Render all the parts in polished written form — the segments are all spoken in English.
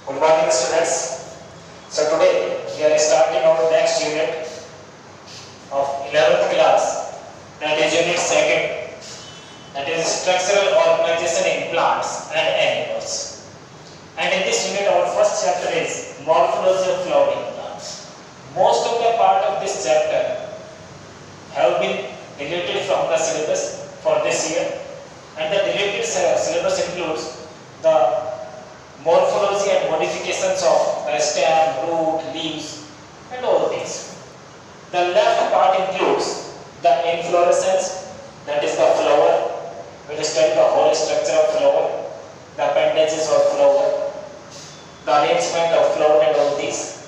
Good morning, students. So today we are starting our next unit of 11th class, that is unit 2nd, that is structural organization in plants and animals. And in this unit our first chapter is morphology of flowering plants. Most of the part of this chapter have been deleted from the syllabus for this year, and the deleted syllabus includes the morphology and modifications of the stem, root, leaves and all things. The left part includes the inflorescence, that is the flower. We will study the whole structure of flower, the appendages of flower, the arrangement of flower and all these.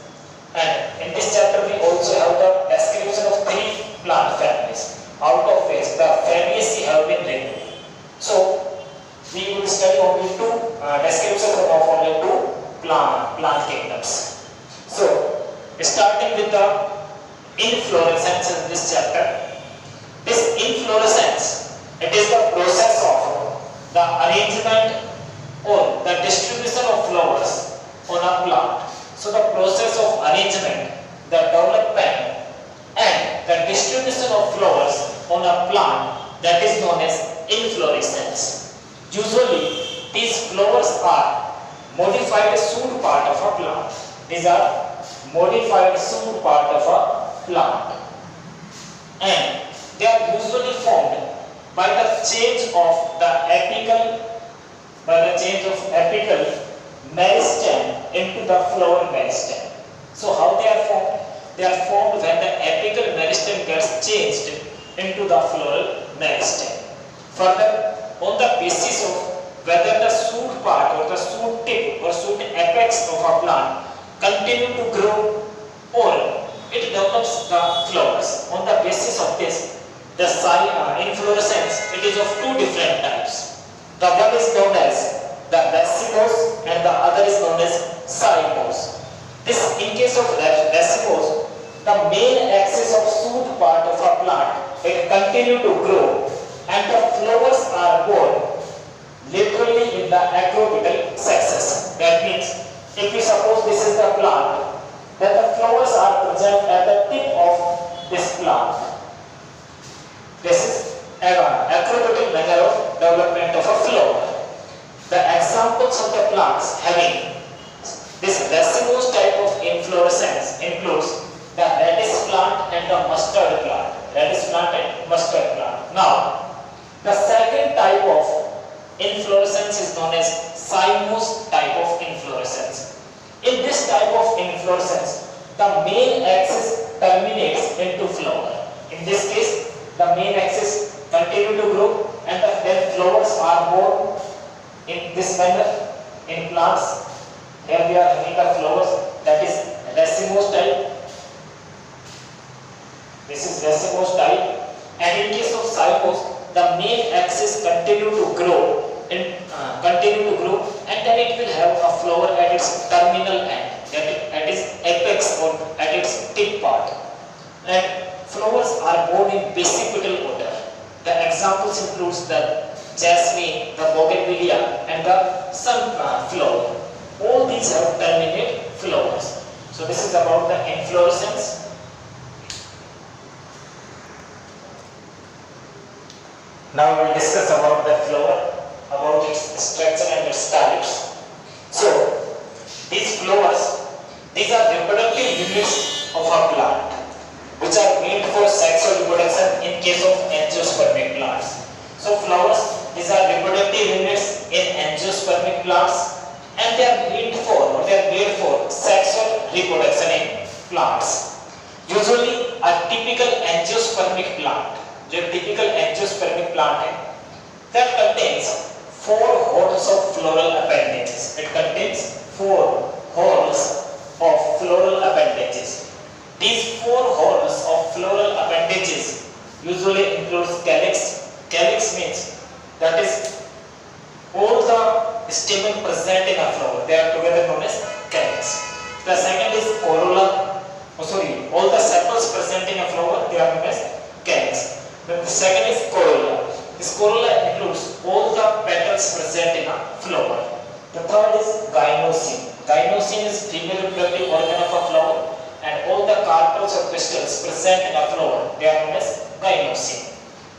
And in this chapter we also have the description of 3 plant families, out of which the families have been written. So we will study only 2 descriptions of only 2 plant kingdoms. So starting with the inflorescence in this chapter. This inflorescence, it is the process of the arrangement or the distribution of flowers on a plant. So the process of arrangement, the development and the distribution of flowers on a plant, that is known as inflorescence. Usually these flowers are modified shoot part of a plant. These are modified shoot part of a plant, and they are usually formed by the change of the apical meristem into the flower meristem. So how they are formed? They are formed when the apical meristem gets changed into the floral meristem. Further, on the basis of whether the shoot part or the shoot tip or shoot apex of a plant continue to grow or it develops the flowers. On the basis of this, the inflorescence, it is of 2 different types. The one is known as the racemose and the other is known as cymose. This, in case of racemose, the main axis of shoot part of a plant, it continue to grow and the flowers are borne literally in the acrobital sexes. That means, if we suppose this is the plant, then the flowers are present at the tip of this plant. This is an acrobital manner of development of a flower. The examples of the plants having this racemose type of inflorescence includes the radish plant and the mustard plant. Radish plant and mustard plant. Now, the second type of inflorescence is known as cymose type of inflorescence. In this type of inflorescence, the main axis terminates into flower. In this case, the main axis continue to grow and then flowers are born in this manner in plants. Here we are having the flowers, that is racemose type. This is racemose type, and in case of cymose, the main axis continue to grow and then it will have a flower at its terminal end, at its apex or at its tip part, and flowers are born in basipetal order. The examples includes the jasmine, the bougainvillea and the sunflower. All these have terminate flowers. So this is about the inflorescence. Now we will discuss about the flower, about its structure and its types. So, these flowers, these are reproductive units of a plant, which are made for sexual reproduction in case of angiospermic plants. So, flowers, these are reproductive units in angiospermic plants, and they are made for sexual reproduction in plants. Usually, a typical angiospermic plant, that contains 4 whorls of floral appendages. It contains 4 whorls of floral appendages. These 4 whorls of floral appendages usually includes calyx. Calyx means that is all the stamen present in a flower. They are together known as calyx. The second is corolla. All the sepals present in a flower, they are known as calyx. The second is corolla. This corolla includes all the petals present in a flower. The third is gynosium. Gynosium is female reproductive organ of a flower, and all the carpels or crystals present in a flower, they are known as gynosium.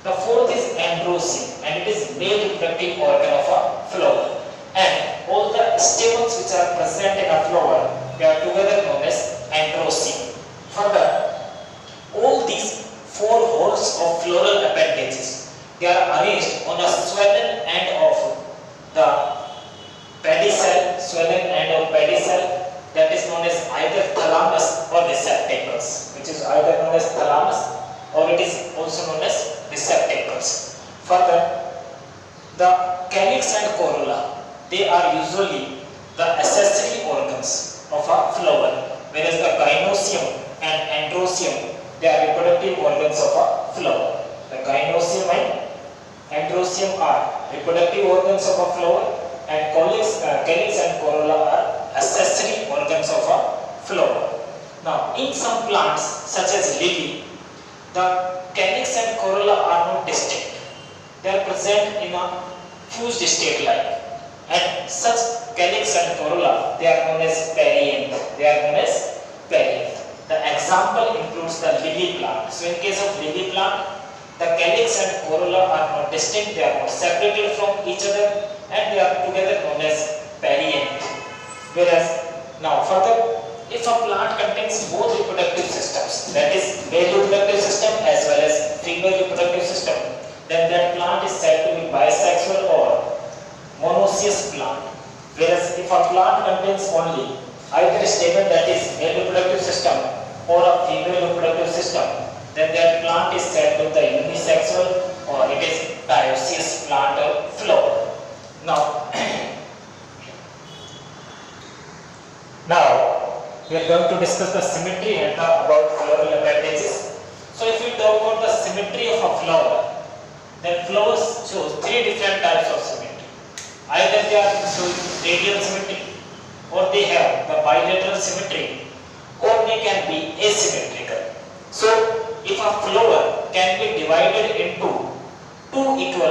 The fourth is androsium, and it is male reproductive organ of a flower. And all the stamens which are present in a flower, they are together known as androsium. Further, all these four holes of floral appendages, they are arranged on a swollen end of the pedicel, that is known as either thalamus or receptacles, which is either known as thalamus or it is also known as receptacles. Further, the calyx and corolla, they are usually the accessory organs of a flower, whereas the gynosium and androsium, they are reproductive organs of a flower. The gynosium and androsium are reproductive organs of a flower, and calyx and corolla are accessory organs of a flower. Now, in some plants such as lily, the calyx and corolla are not distinct. They are present in a fused state like, and such calyx and corolla, they are known as perianth. The example includes the lily plant. So, in case of lily plant, the calyx and corolla are not distinct. They are not separated from each other, and they are together known as perianth. Whereas, now further, if a plant contains both reproductive systems, that is male reproductive system as well as female reproductive system, then that plant is said to be bisexual or monoecious plant. Whereas if a plant contains only either stamen, that is male reproductive system, or a female reproductive system, then that plant is said to be the unisexual or it is dioecious plant or flower. Now we are going to discuss the symmetry and about floral appendages. So if we talk about the symmetry of a flower, then flowers show three different types of symmetry. Either they are showing radial symmetry, or they have the bilateral symmetry, or they can be asymmetrical. So if a flower can be divided into two equal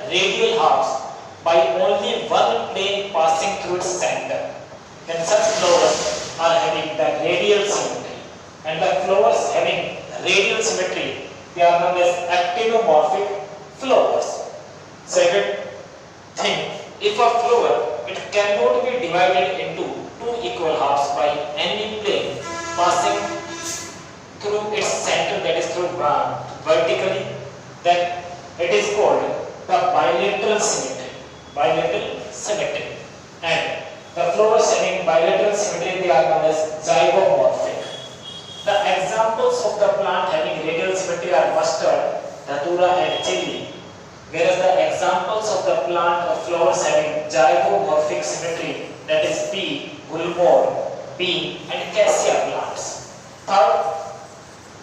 radial halves by only one plane passing through its center, then such flowers are having the radial symmetry. And the flowers having radial symmetry, they are known as actinomorphic flowers. Second thing, if a flower, it cannot be divided into two equal halves by any plane passing through its center, that is through vertically, then it is called the bilateral symmetry. And the flowers having bilateral symmetry, they are known as zygomorphic. The examples of the plant having radial symmetry are mustard, datura and chili, whereas the examples of the plant of flowers having zygomorphic symmetry, that is pea, gulmohar, bean and cassia plants. Third,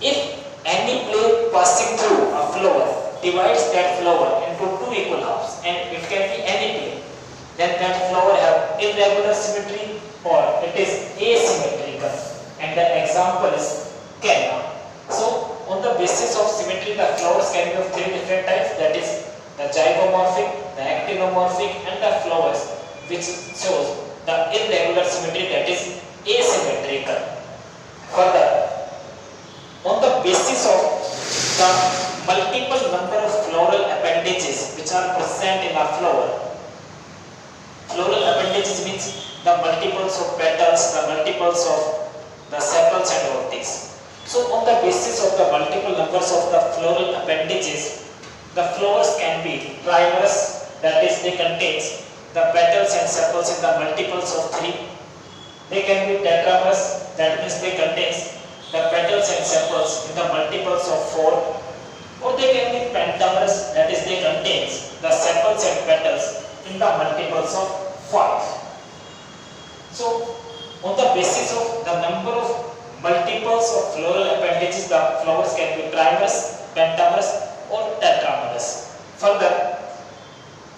if any plane passing through a flower divides that flower into two equal halves, and it can be any plane, then that flower have irregular symmetry or it is asymmetrical, and the example is canna. So on the basis of symmetry, the flowers can be of three different types, that is the zygomorphic, the actinomorphic and the flowers which shows the irregular symmetry, that is asymmetrical. Further, on the basis of the multiple number of floral appendages which are present in a flower, floral appendages means the multiples of petals, the multiples of the sepals and all these. So on the basis of the multiple numbers of the floral appendages, the flowers can be trimerous, that is they contains the petals and sepals in the multiples of 3. They can be tetramerous, that means they contains the petals and sepals in the multiples of 4. Or they can be pentamerous, that is they contains the sepals and petals in the multiples of 5. So on the basis of the number of multiples of floral appendages, the flowers can be trimerous, pentamerous or tetramerous. Further,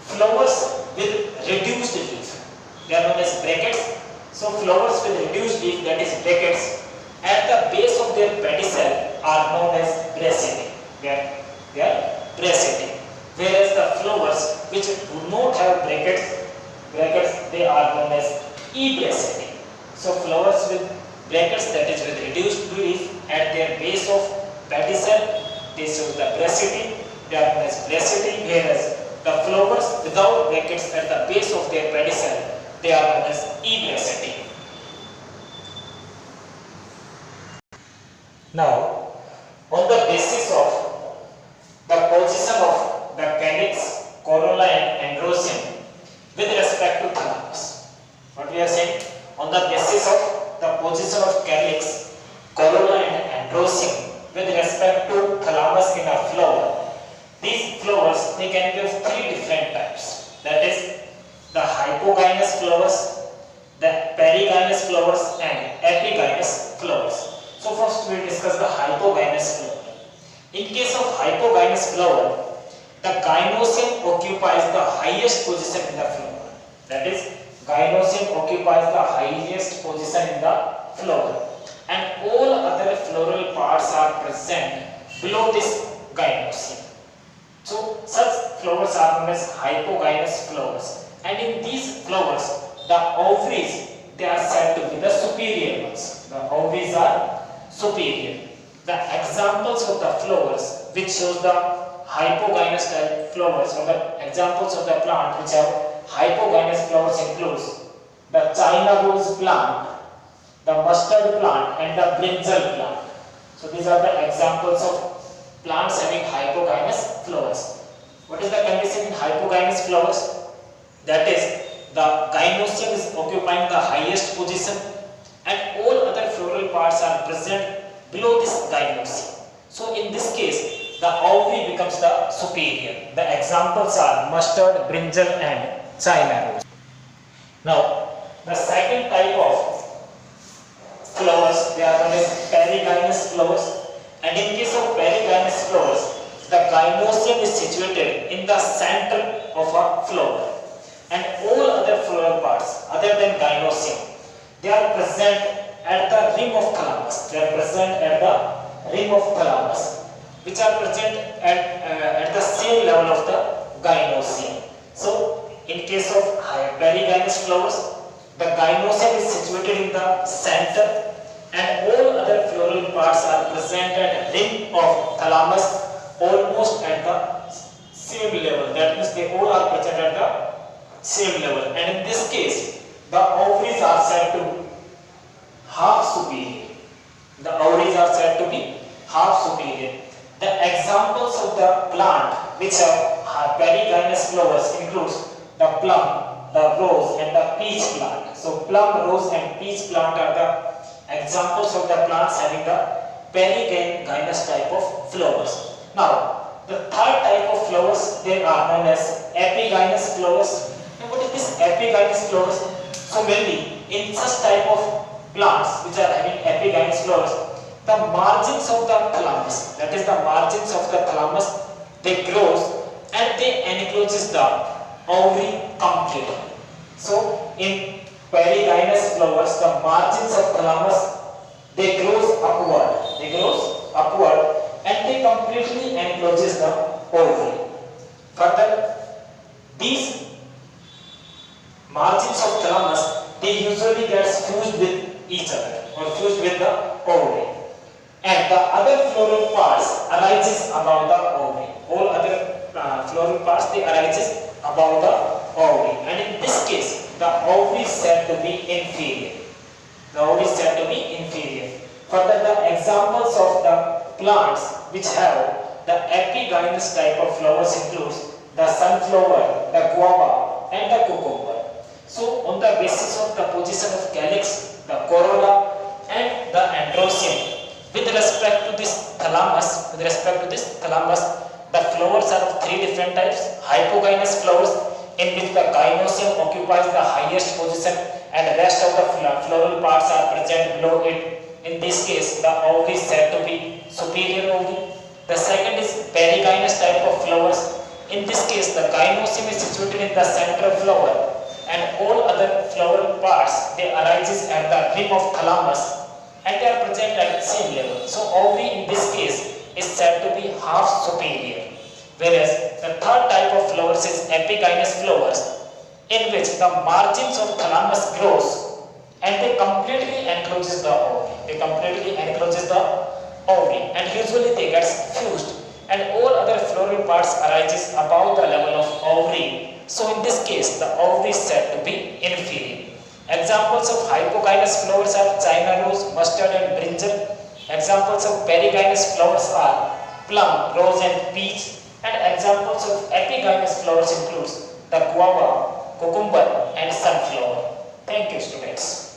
flowers with reduced leaf, they are known as brackets. So flowers with reduced leaf, that is brackets, at the base of their pedicel are known as brassicae. They are brassicae. Whereas the flowers which do not have brackets, brackets, they are known as ebracteate. So flowers with brackets, that is with reduced leaf at their base of pedicel, they show the bracteate, they are known as bracteate, whereas the flowers without brackets at the base of their pedicel, they are known as ebracteate. Now, on the basis of the position of the calyx, corolla and androecium with respect to thalamus. What we are saying? On the basis of the position of calyx, corolla and androecium with respect to thalamus in a flower, these flowers, they can be of three different types. That is the hypogynous flowers, the perigynous flowers and epigynous flowers. So first we will discuss the hypogynous flower. In case of hypogynous flower, the gynosium occupies the highest position in the flower. That is, gynosium occupies the highest position in the flower, and all other floral parts are present below this gynosium. So such flowers are known as hypogynous flowers, and in these flowers, the ovaries, they are said to be the superior ones. The ovaries are superior. The examples of the flowers which shows the hypogynous type flowers, or the examples of the plant which have hypogynous flowers includes the China rose plant, the mustard plant and the brinjal plant. So these are the examples of plants having hypogynous flowers. What is the condition in hypogynous flowers? That is, the gynosium is occupying the highest position and all other floral parts are present below this gynosium. So in this case, the ovary becomes the superior. The examples are mustard, brinjal and China rose. Now, the second type of flowers, they are known as perigynous flowers, and in case of perigynous flowers, the gynosium is situated in the center of a flower, and all other floral parts other than gynosium, they are present at the rim of thalamus. They are present at the rim of thalamus, which are present at the same level of the gynosium. So, in case of perigynous flowers, the gynosium is situated in the center, and all other floral parts are present at rim of thalamus, almost at the same level. That means they all are present at the same level, and in this case, the ovaries are said to half superior. The ovaries are said to be half superior. The examples of the plant which have perigynous flowers includes the plum, the rose and the peach plant. So plum, rose and peach plant are the examples of the plants having the perigynous type of flowers. Now, the third type of flowers, they are known as epigynous flowers. Now, what is this epigynous flowers? So mainly in such type of plants which are having epigynous flowers, the margins of the thalamus, that is the margins of the thalamus, they grows and they encloses the ovary completely. So in perigynous flowers, the margins of thalamus, they grows upward and they completely encloses the ovary. Further, these margins of thalamus, they usually gets fused with each other or fused with the ovary, and the other floral parts arises above the ovary. All other floral parts, they arises above the ovary, and in this case the ovary is said to be inferior. The ovary is said to be inferior. Further, the examples of the plants which have the epigynous type of flowers includes the sunflower, the guava and the cucumber. So on the basis of the position of calyx, the corolla and the androecium, with respect to this thalamus, the flowers are of three different types. Hypogynous flowers, in which the gynosium occupies the highest position and the rest of the floral parts are present below it. In this case, the ovary is said to be superior ovary. The second is perigynous type of flowers. In this case, the gynosium is situated in the center flower, and all other floral parts, they arises at the rim of thalamus and they are present at the same level. So ovary in this case is said to be half superior. Whereas the third type of flowers is epigynous flowers. in which the margins of thalamus grows and they completely encloses the ovary. They completely encloses the ovary and usually they get fused and all other floral parts arises above the level of ovary. So in this case the ovary is said to be inferior. Examples of hypogynous flowers are China rose, mustard and brinjal. Examples of perigynous flowers are plum, rose and peach. And examples of epigynous flowers includes the guava, cucumber and sunflower. Thank you students.